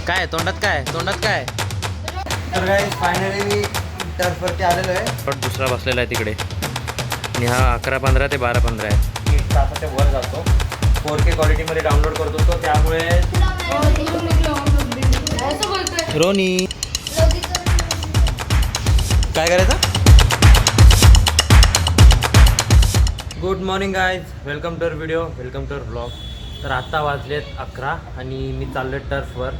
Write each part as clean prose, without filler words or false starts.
काय तोंडात काय तर गाइस फायनली मी टर्फवरती आलेलो आहे. दुसरा बसलेला आहे तिकडे आणि हा 11:15 ते 12:15 आहे. 1 तासाच्या वर जातो. 4K क्वालिटीमध्ये डाउनलोड करतो तो, त्यामुळे रोनी काय करायचं. Good morning guys, welcome to video, welcome to blog. तर आत्ता वाजलेत 11 आणि मी चाललो आहे टर्फवर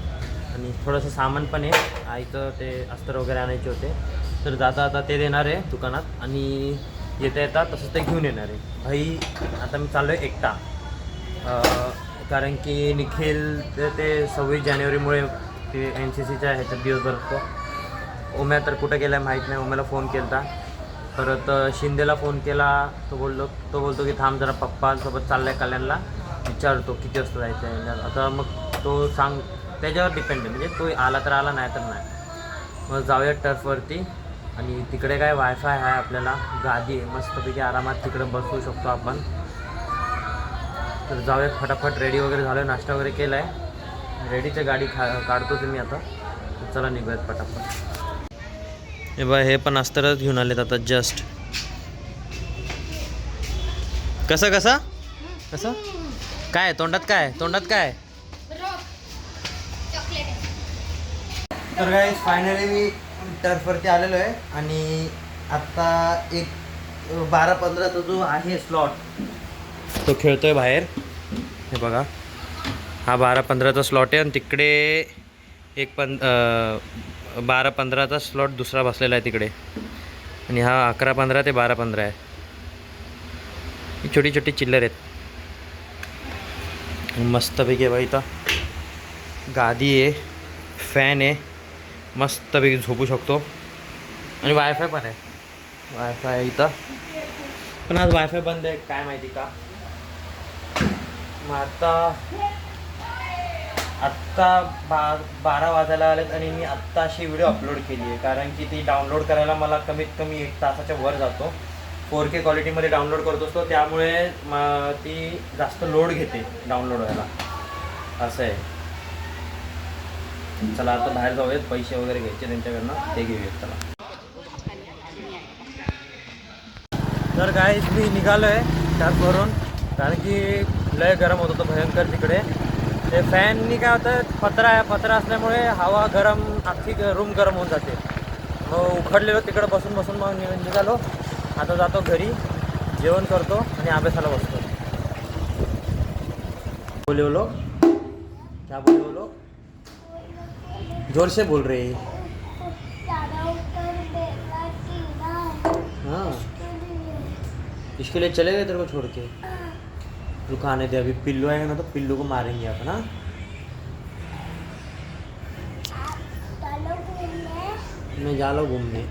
आणि थोडंसं सामान पण आहे. आईचं ते अस्तर वगैरे आणायचे होते, तर जाता आता ते देणार आहे दुकानात आणि येता येतात तसंच ते घेऊन येणार आहे. भाई आता मी चाललो आहे एकटा, कारण की निखिल ते 26 जानेवारीमुळे ते NCCच्या ह्याच्यात दिवसभर असतो. ओम्या तर कुठं गेला आहे माहीत नाही. ओम्याला फोन केला, परत शिंदेला फोन केला. तो बोलतो की थांब जरा पप्पांसोबत चालला आहे कल्याणला, विचारतो किती वाजता जायचं आहे. आता मग तो सांग, त्याच्यावर डिपेंड आहे. म्हणजे तो आला तर आला, नाही तर नाही. मग जाऊया टर्फवरती आणि तिकडे काय वायफाय आहे, आपल्याला गादी आहे, मस्तपैकी आरामात तिकडे बसू शकतो आपण. तर जाऊयात फटाफट. रेडी वगैरे झालं, नाश्ता वगैरे केला आहे, रेडीच्या गाडी काढतो तुम्ही आता. चला निघूयात फटाफट. हे बघ, हे पण अस्तरच घेऊन आलेत आता जस्ट. कसं काय तोंडात काय. तर गाइस फायनली मी टर्फवरती आलेलो आहे आणि आत्ता 12:15चा जो आहे स्लॉट तो खेळतोय बाहेर. हे बघा, हा 12:15चा स्लॉट आहे आणि तिकडे 12:15चा स्लॉट दुसरा बसलेला आहे तिकडे आणि हा 11:15 ते 12:15 आहे. छोटी छोटी चिल्लर आहेत. मस्तपैकी बाई, इथं गादी आहे, फॅन आहे, मस्तपैकी झोपू शकतो आणि वायफाय पण आहे. वायफाय इथं पण आज वायफाय बंद आहे, काय माहिती का. मग आत्ता 12 वाजायला आलेत आणि मी आत्ता अशी व्हिडिओ अपलोड केली आहे, कारण की ती डाउनलोड करायला मला कमीत कमी 1 तासाच्या वर जातो. 4K क्वालिटीमध्ये डाउनलोड करत असतो, त्यामुळे ती जास्त लोड घेते डाउनलोड व्हायला, असं आहे. चला आता बाहेर जाऊयात, पैसे वगैरे घ्यायचे त्यांच्याकडनं, ते घेऊयात. चला. तर गाईज मी निघालो आहे टर्फवरून, कारण की लय गरम होत होतं भयंकर तिकडे. ते फॅननी काय होतं, पत्रा असल्यामुळे हवा गरम, अख्खी रूम गरम होऊन जाते. मग उखडलेलो तिकडं बसून मग निघालो. आता जातो घरी, जेवण करतो आणि अभ्यासाला बसतो. बोले लोग क्या बोले लोग, जोर से बोल रहे. हाँ, इसके लिए चले गए तेरे को छोड़ के. रुको आने दे, अभी पिल्लू आएगा ना तो पिल्लू को मारेंगे अपन. हाँ, मैं जा रहा हूँ घूमने.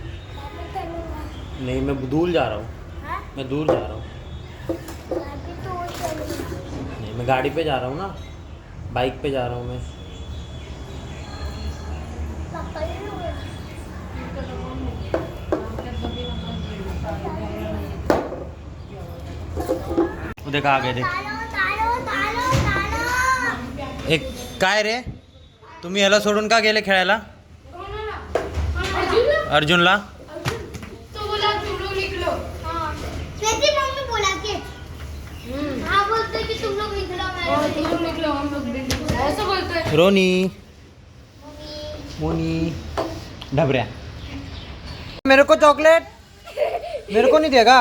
नहीं, मैं दूर जा रहा हूँ. मैं दूर जा रहा हूँ. नहीं, मैं गाड़ी पे जा रहा हूँ ना, बाइक पे जा रहा हूँ मैं. देख आ गए, देख. एक काय रे, तुम्ही ह्याला सोडून का गेले खेळायला अर्जुनला. रोनी मोनी ढबऱ्या, मेरे को चॉकलेट, मेरे को नहीं देगा.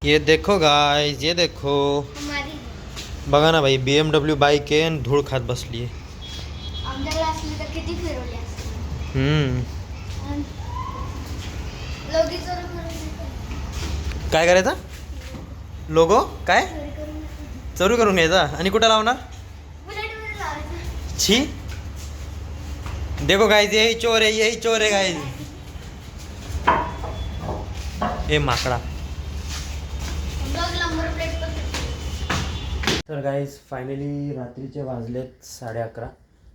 ये देखो गाइस, ये देखो, बघा ना भाई, BMW बाईक आहे आणि धूळ खात बसली आहे. काय करायचं, लोगो काय चोरी करून घ्यायचा आणि कुठं लावणार. छी, देखो गाइस, यही चोर है गाइस. ए माकडा, तर गाईज फायनली रात्रीचे वाजलेत 11:30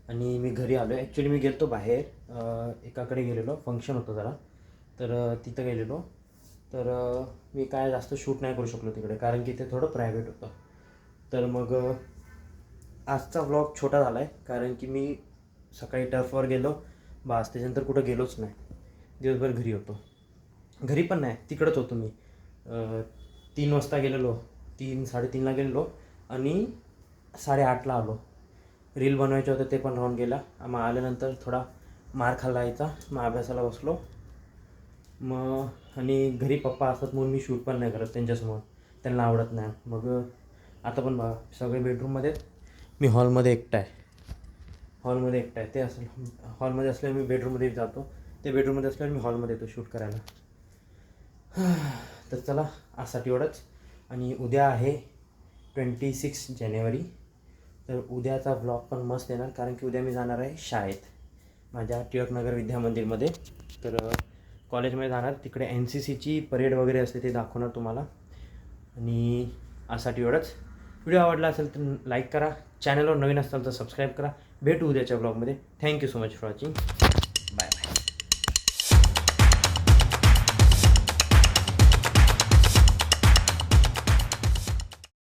आणि मी घरी आलो. ॲक्च्युली मी गेलो बाहेर एकाकडे गेलेलो, फंक्शन होतं जरा, तर तिथं गेलेलो. तर मी काय जास्त शूट नाही करू शकलो तिकडे, कारण की ते थोडं प्रायव्हेट होतं. तर मग आजचा व्लॉग छोटा झाला आहे, कारण की मी सकाळी टर्फवर गेलो बस, त्याच्यानंतर कुठं गेलोच नाही. दिवसभर घरी होतो. घरी पण नाही, तिकडंच होतो मी. 3 वाजता गेलेलो, 3-3:30ला गेलेलो आणि 8:30ला आलो. रील बनवायचे होते ते पण राहून गेला. मग आल्यानंतर थोडा मार खाल्ला यायचा. मग अभ्यासाला बसलो. मग आणि घरी पप्पा असतात म्हणून मी शूट पण नाही करत त्यांच्यासमोर, त्यांना आवडत नाही. मग आता पण बघा सगळे बेडरूममध्ये आहेत, मी हॉलमध्ये एकटा आहे. ते असं हॉलमध्ये असल्यावर मी बेडरूममध्ये जातो, ते बेडरूममध्ये असल्यावर मी हॉलमध्ये येतो शूट करायला. तर चला आजसाठी एवढंच. आणि उद्या आहे 26 जानेवारी. तर उद्याचा व्लॉग पण मस्त येणार, कारण की उद्या मी जाणार आहे शाळेत माझ्या टिळकनगर विद्यामंदिरमध्ये. तर कॉलेजमध्ये जाणार, तिकडे NCCची परेड वगैरे असते, ते दाखवणार तुम्हाला. आणि आजसाठी एवढंच. व्हिडिओ आवडला असेल तर लाईक करा, चॅनलवर नवीन असाल तर सबस्क्राईब करा. भेटू उद्याच्या ब्लॉगमध्ये. Thank you so much for watching. Bye bye.